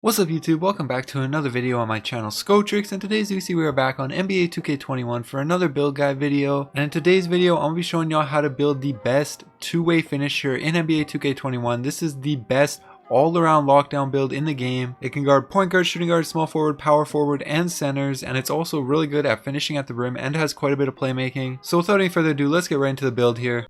What's up YouTube, welcome back to another video on my channel Skotrix, and today as you see we are back on NBA 2K21 for another build guide video. And in today's video I'm going to be showing y'all how to build the best two-way finisher in NBA 2K21. This is the best all-around lockdown build in the game. It can guard point guard, shooting guard, small forward, power forward, and centers, and it's also really good at finishing at the rim and has quite a bit of playmaking. So without any further ado, let's get right into the build here.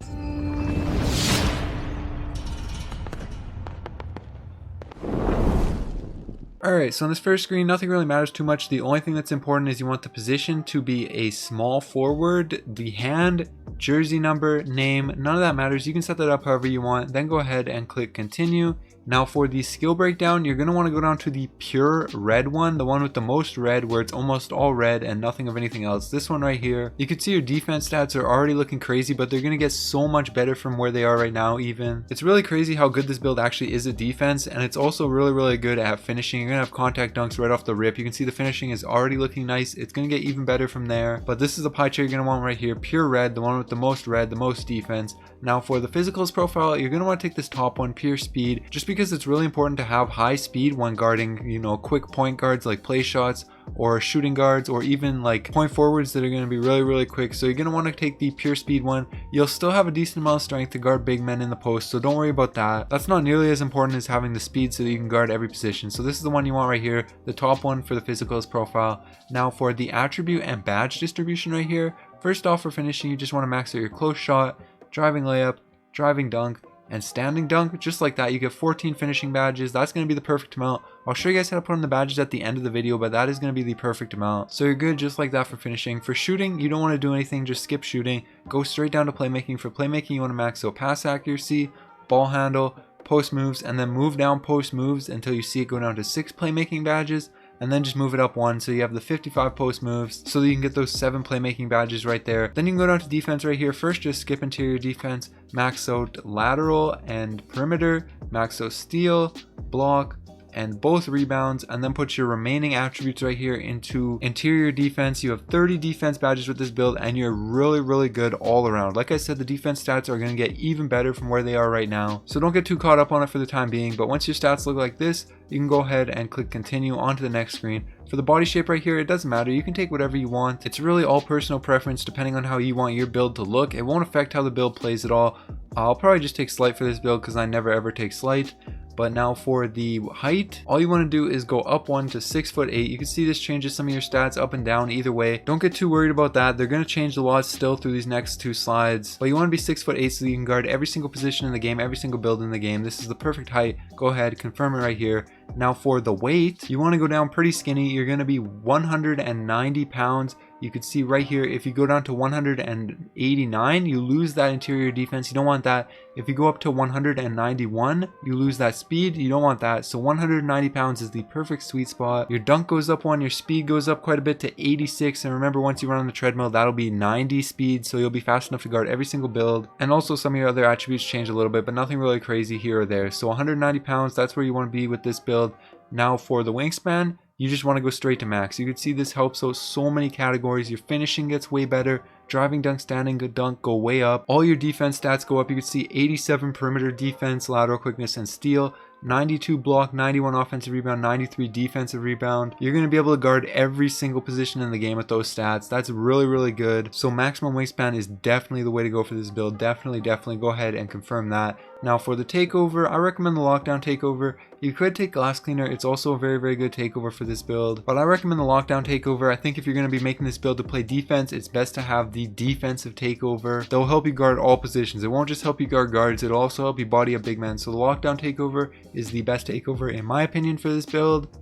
Alright, so on this first screen, nothing really matters too much. The only thing that's important is you want the position to be a small forward, the hand, jersey number, name, none of that matters. You can set that up however you want, then go ahead and click continue. Now for the skill breakdown, you're going to want to go down to the pure red one, the one with the most red where it's almost all red and nothing of anything else. This one right here, you can see your defense stats are already looking crazy, but they're going to get so much better from where they are right now even. It's really crazy how good this build actually is at defense, and it's also really good at finishing. You're going to have contact dunks right off the rip. You can see the finishing is already looking nice. It's going to get even better from there, but this is the pie chart you're going to want right here, pure red, the one with the most red, the most defense. Now for the physicals profile, you're going to want to take this top one, pure speed, just because it's really important to have high speed when guarding, you know, quick point guards like play shots or shooting guards, or even like point forwards that are going to be really quick. So you're going to want to take the pure speed one. You'll still have a decent amount of strength to guard big men in the post, so don't worry about that. That's not nearly as important as having the speed so that you can guard every position. So this is the one you want right here, the top one for the physicals profile. Now for the attribute and badge distribution right here, first off for finishing, you just want to max out your close shot, driving layup, driving dunk, and standing dunk. Just like that, you get 14 finishing badges. That's going to be the perfect amount. I'll show you guys how to put on the badges at the end of the video, but that is going to be the perfect amount. So you're good just like that for finishing. For shooting, you don't want to do anything, just skip shooting. Go straight down to playmaking. For playmaking, you want to max out pass accuracy, ball handle, post moves, and then move down post moves until you see it go down to 6 playmaking badges. And then just move it up one, so you have the 55 post moves, so that you can get those 7 playmaking badges right there. Then you can go down to defense right here. First, just skip interior defense, max out lateral and perimeter, max out steal, block, and both rebounds, and then put your remaining attributes right here into interior defense. You have 30 defense badges with this build, and you're really good all around. Like I said, the defense stats are going to get even better from where they are right now, so don't get too caught up on it for the time being. But once your stats look like this, you can go ahead and click continue on to the next screen. For the body shape right here, it doesn't matter. You can take whatever you want. It's really all personal preference depending on how you want your build to look. It won't affect how the build plays at all. I'll probably just take slight for this build because I never ever take slight. But now for the height, all you want to do is go up 1 to 6'8". You can see this changes some of your stats up and down either way. Don't get too worried about that. They're going to change a lot still through these next 2 slides. But you want to be 6'8" so you can guard every single position in the game, every single build in the game. This is the perfect height. Go ahead, confirm it right here. Now for the weight, you want to go down pretty skinny. You're going to be 190 pounds. You can see right here, if you go down to 189, you lose that interior defense. You don't want that. If you go up to 191, you lose that speed. You don't want that. So 190 pounds is the perfect sweet spot. Your dunk goes up 1, your speed goes up quite a bit to 86. And remember, once you run on the treadmill, that'll be 90 speed. So you'll be fast enough to guard every single build. And also some of your other attributes change a little bit, but nothing really crazy here or there. So 190 pounds, that's where you want to be with this build. Now for the wingspan, you just want to go straight to max. You can see this helps out so many categories. Your finishing gets way better. Driving dunk, standing good dunk go way up. All your defense stats go up. You can see 87 perimeter defense, lateral quickness, and steal. 92 block, 91 offensive rebound, 93 defensive rebound. You're going to be able to guard every single position in the game with those stats. That's really good. So maximum wingspan is definitely the way to go for this build. Definitely go ahead and confirm that. Now for the takeover, I recommend the lockdown takeover. You could take glass cleaner. It's also a very good takeover for this build, but I recommend the lockdown takeover. I think if you're going to be making this build to play defense, it's best to have the defensive takeover. They'll help you guard all positions. It won't just help you guard guards, it'll also help you body up big men. So the lockdown takeover is the best takeover in my opinion for this build.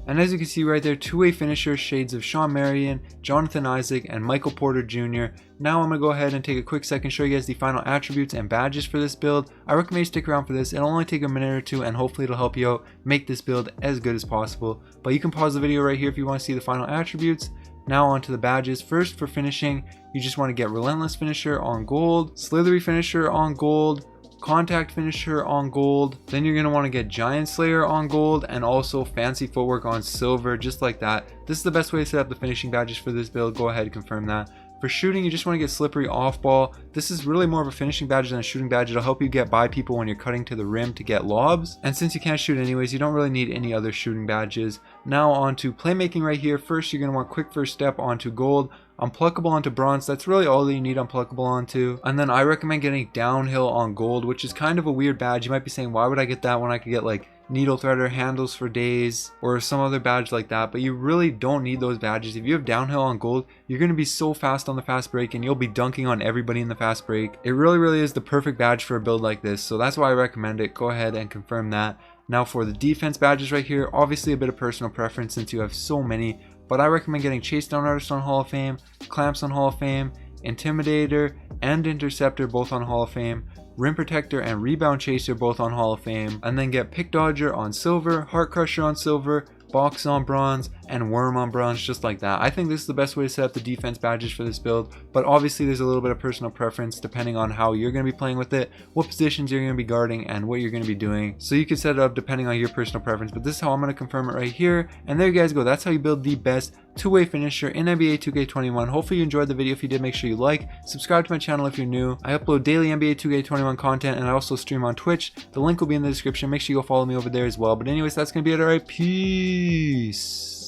And as you can see right there, two-way finishers, shades of Sean Marion, Jonathan Isaac, and Michael Porter Jr. Now I'm going to go ahead and take a quick second, show you guys the final attributes and badges for this build. I recommend you stick around for this. It'll only take a minute or two, and hopefully it'll help you out make this build as good as possible. But you can pause the video right here if you want to see the final attributes. Now onto the badges. First, for finishing, you just want to get Relentless Finisher on gold, Slithery Finisher on gold, Contact Finisher on gold. Then you're going to want to get Giant Slayer on gold, and also Fancy Footwork on silver, just like that. This is the best way to set up the finishing badges for this build. Go ahead and confirm that. For shooting, you just want to get slippery off ball. This is really more of a finishing badge than a shooting badge. It'll help you get by people when you're cutting to the rim to get lobs. And since you can't shoot anyways, you don't really need any other shooting badges. Now on to playmaking right here. First, you're going to want quick first step onto gold. Unpluckable onto bronze, that's really all that you need unpluckable onto. And then I recommend getting downhill on gold, which is kind of a weird badge. You might be saying, why would I get that when I could get like needle threader, handles for days, or some other badge like that? But you really don't need those badges. If you have downhill on gold, you're going to be so fast on the fast break and you'll be dunking on everybody in the fast break. It really is the perfect badge for a build like this, so that's why I recommend it. Go ahead and confirm that. Now for the defense badges right here, obviously a bit of personal preference since you have so many, but I recommend getting Chase Down Artist on Hall of Fame, Clamps on Hall of Fame, Intimidator and Interceptor both on Hall of Fame, Rim Protector and Rebound Chaser both on Hall of Fame, and then get Pick Dodger on silver, Heart Crusher on silver, Box on bronze, and Worm on bronze, just like that. I think this is the best way to set up the defense badges for this build, but obviously there's a little bit of personal preference depending on how you're going to be playing with it, what positions you're going to be guarding, and what you're going to be doing. So you can set it up depending on your personal preference, but this is how I'm going to confirm it right here. And there you guys go. That's how you build the best two-way finisher in NBA 2K21. Hopefully you enjoyed the video. If you did, make sure you like, subscribe to my channel if you're new. I upload daily NBA 2K21 content, and I also stream on Twitch. The link will be in the description. Make sure you go follow me over there as well. But anyways, that's going to be it. Alright, peace.